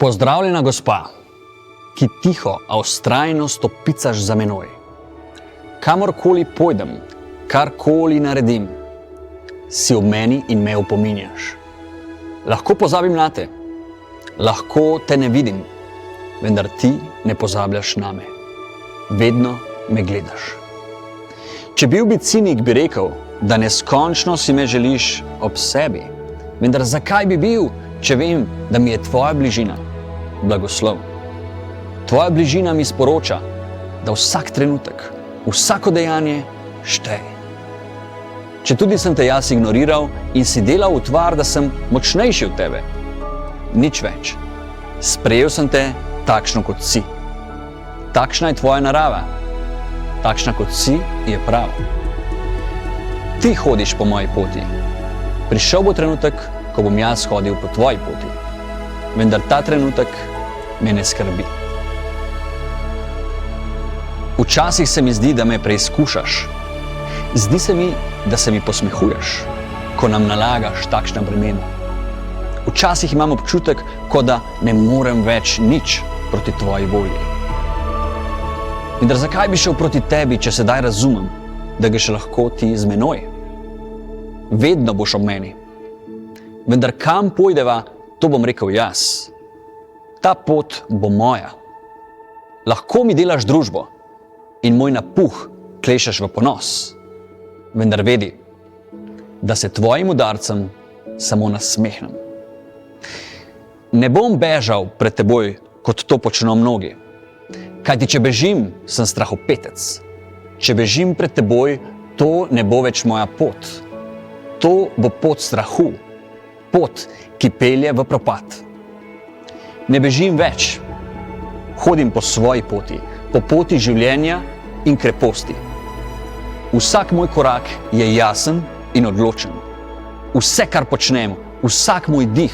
Pozdravljena gospa, ki tiho, a vztrajno stopicaš za menoj. Kamorkoli pojdem, karkoli naredim, si ob meni in me opominjaš. Lahko pozabim nate, lahko te ne vidim, vendar ti ne pozabljaš name. Vedno me gledaš. Če bil bi cinik, bi rekel, da neskončno si me želiš ob sebi. Vendar zakaj bi bil, če vem, da mi je tvoja bližina blagoslov? Tvoja bližina mi sporoča, da vsak trenutek, vsako dejanje šteje. Če tudi sem te jaz ignoriral in si delal utvar, da sem močnejši od tebe, nič več. Sprejel sem te takšno, kot si. Takšna je tvoja narava. Takšna, kot si, je prav. Ti hodiš po moji poti. Prišel bo trenutek, ko bom jaz hodil po tvoji poti. Vendar ta trenutek me ne skrbi. Včasih se mi zdi, da me preizkušaš. Zdi se mi, da se mi posmehuješ, ko nam nalagaš takšna bremena. Včasih imam občutek, kot da ne morem več nič proti tvoji volji. Vendar zakaj bi šel proti tebi, če sedaj razumem, da greš lahko ti z menoj? Vedno boš ob meni. Vendar kam pojdeva, to bom rekel jaz. Ta pot bo moja. Lahko mi delaš družbo in moj napuh klešeš v ponos. Vendar vedi, da se tvojim udarcem samo nasmehnem. Ne bom bežal pred teboj, kot to počno mnogi. Kajti če bežim, sem strahopetec. Če bežim pred teboj, to ne bo več moja pot. To bo pot strahu, pot, ki pelje v propad. Ne bežim več. Hodim po svoji poti, po poti življenja in kreposti. Vsak moj korak je jasen in odločen. Vse, kar počnem, vsak moj dih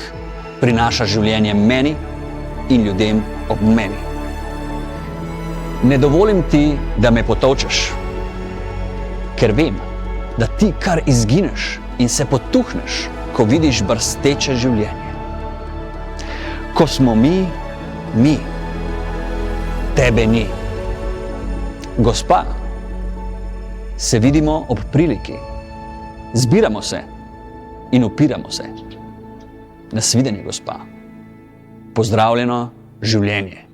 prinaša življenje meni in ljudem ob meni. Ne dovolim ti, da me potolčeš, ker vem, da ti kar izgineš in se potuhneš, ko vidiš brsteče življenje. Ko smo mi, tebe ni. Gospa, se vidimo ob priliki. Zbiramo se in upiramo se. Nasvidenje, gospa. Pozdravljeno življenje.